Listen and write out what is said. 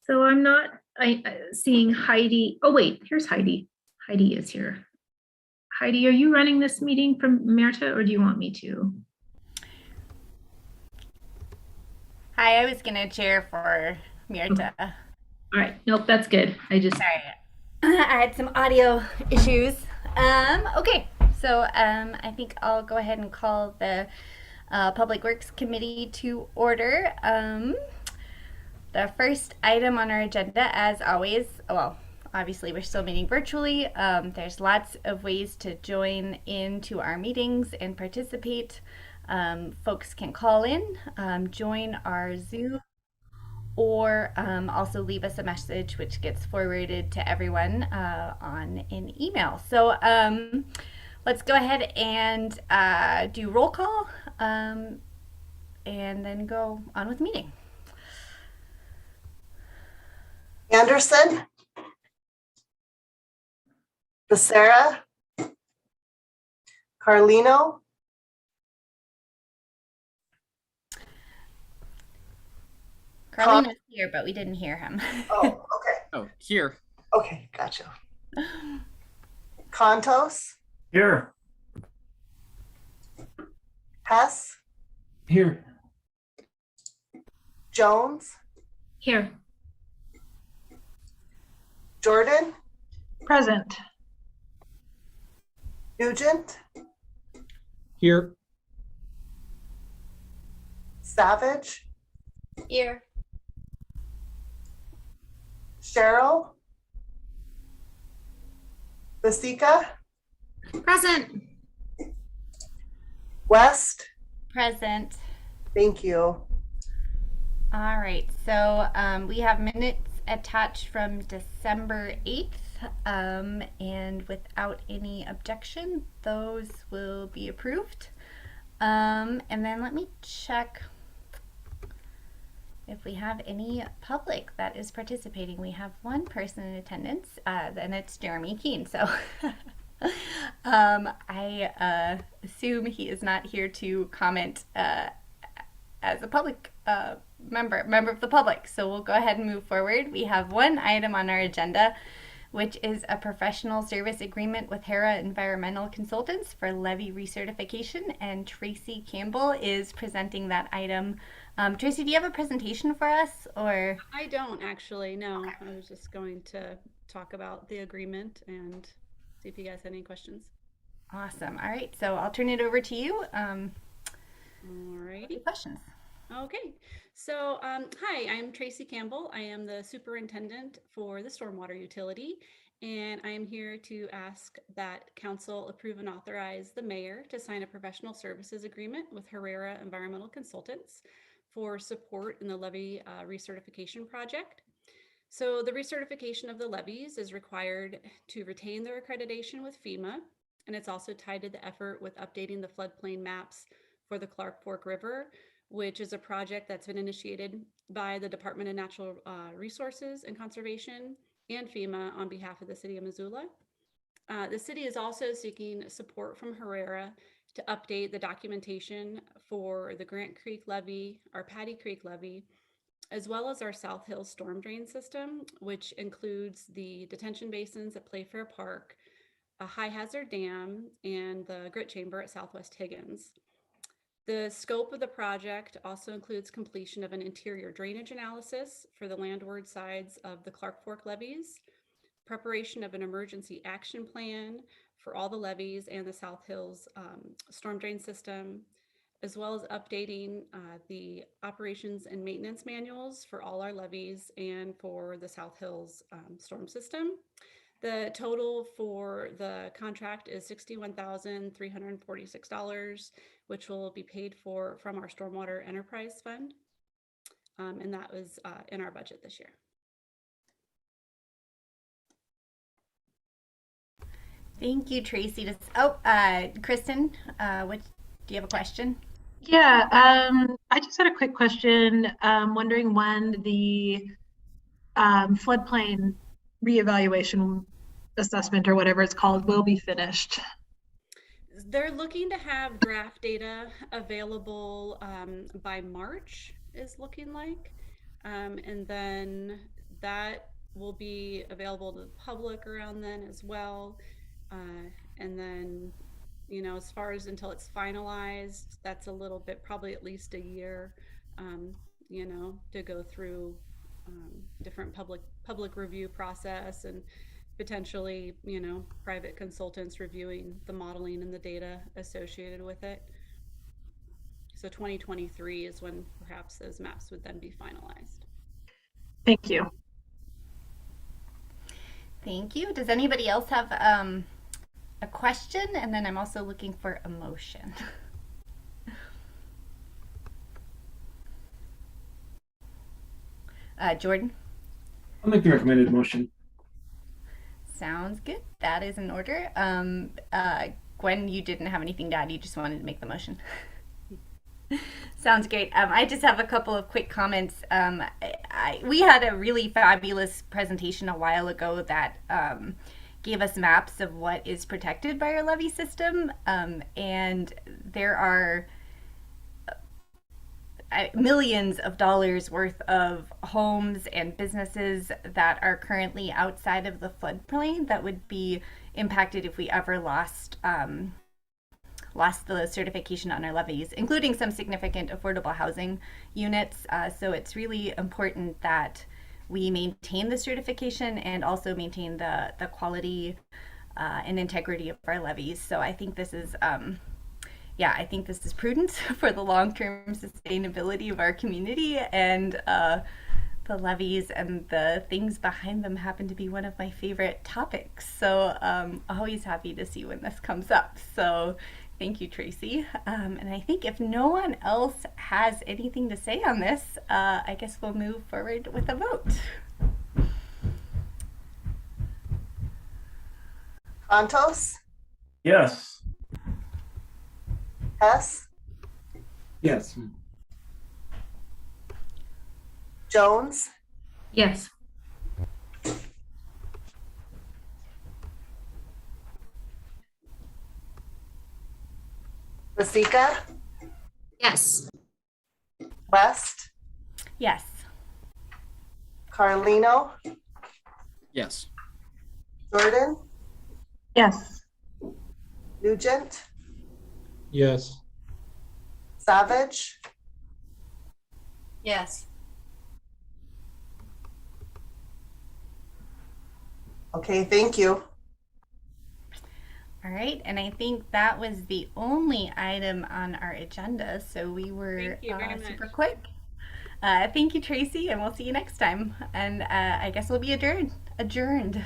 So I'm not seeing Heidi. Oh, wait, here's Heidi. Heidi is here. Heidi, are you running this meeting from Merita or do you want me to? Hi, I was gonna chair for Okay. Mirta. All right. Nope, that's good. Sorry, I had some audio issues. Okay, so I think I'll go ahead and call the Public Works Committee to order. The first item on our agenda, as always, well, obviously we're still meeting virtually. There's lots of ways to join into our meetings and participate. Folks can call in, join our Zoom, or also leave us a message which gets forwarded to everyone on an email. So let's go ahead and do roll call and then go on with the meeting. Anderson, Becerra, Carlino, Carlene was here, but we didn't hear him. oh, okay. Oh, here. Okay, gotcha. Contos, Here. Hess, Here. Jones, Here. Jordan, Present. Nugent, Here. Savage, Here. Cheryl, Basika, Present. West. Present. Thank you. All right, so we have minutes attached from December 8th, and without any objection, those will be approved. And then let me check if we have any public that is participating. We have one person in attendance, and it's Jeremy Keene. So I assume he is not here to comment as a public member of the public. So we'll go ahead and move forward. We have one item on our agenda, which is a professional service agreement with Hera Environmental Consultants for levee recertification, and Tracy Campbell is presenting that item. Tracy, do you have a presentation for us, or? I don't actually, no. I was just going to talk about the agreement and see if you guys had any questions. Awesome. All right, so I'll turn it over to you. Alrighty. Questions? Okay, so hi, I'm Tracy Campbell. I am the superintendent for the stormwater utility, and I am here to ask that council approve and authorize the mayor to sign a professional services agreement with Herrera Environmental Consultants for support in the levee recertification project. So the recertification of the levees is required to retain their accreditation with FEMA, and it's also tied to the effort with updating the floodplain maps for the Clark Fork River, which is a project that's been initiated by the Department of Natural Resources and Conservation and FEMA on behalf of the city of Missoula. The city is also seeking support from Herrera to update the documentation for the Grant Creek levee, our Patty Creek levee, as well as our South Hills storm drain system, which includes the detention basins at Playfair Park, a high hazard dam, and the grit chamber at Southwest Higgins. The scope of the project also includes completion of an interior drainage analysis for the landward sides of the Clark Fork levees, preparation of an emergency action plan for all the levees and the South Hills storm drain system, as well as updating the operations and maintenance manuals for all our levees and for the South Hills storm system. The total for the contract is $61,346, which will be paid for from our Stormwater Enterprise Fund. And that was in our budget this year. Thank you, Tracy. Kristen, do you have a question? Yeah, I just had a quick question. Wondering when the floodplain reevaluation assessment or whatever it's called will be finished. They're looking to have draft data available by March, is looking like. And then that will be available to the public around then as well. And then, you know, as far as until it's finalized, that's a little bit, probably at least a year, you know, to go through different public review process and potentially, you know, private consultants reviewing the modeling and the data associated with it. So 2023 is when perhaps those maps would then be finalized. Thank you. Thank you. Does anybody else have a question? And then I'm also looking for a motion. Jordan? I'll make the recommended motion. Sounds good. That is in order. Gwen, you didn't have anything to add. You just wanted to make the motion. Sounds great. I just have a couple of quick comments. We had a really fabulous presentation a while ago that gave us maps of what is protected by our levee system. And there are millions of dollars worth of homes and businesses that are currently outside of the floodplain that would be impacted if we ever lost the certification on our levees, including some significant affordable housing units. So it's really important that we maintain the certification and also maintain the quality and integrity of our levees. So I think this is I think this is prudent for the long-term sustainability of our community, and the levees and the things behind them happen to be one of my favorite topics. So always happy to see when this comes up. So thank you, Tracy. And I think if no one else has anything to say on this, I guess we'll move forward with a vote. Contos, Yes. Hess, Yes. Jones, Yes. Basika, Yes. West, Yes. Carlino, Yes. Jordan, Yes. Nugent, Yes. Savage, Yes. okay, thank you. All right, and I think that was the only item on our agenda, so we were Thank you very super much. quick. Thank you, Tracy, and we'll see you next time. And I guess we'll be adjourned.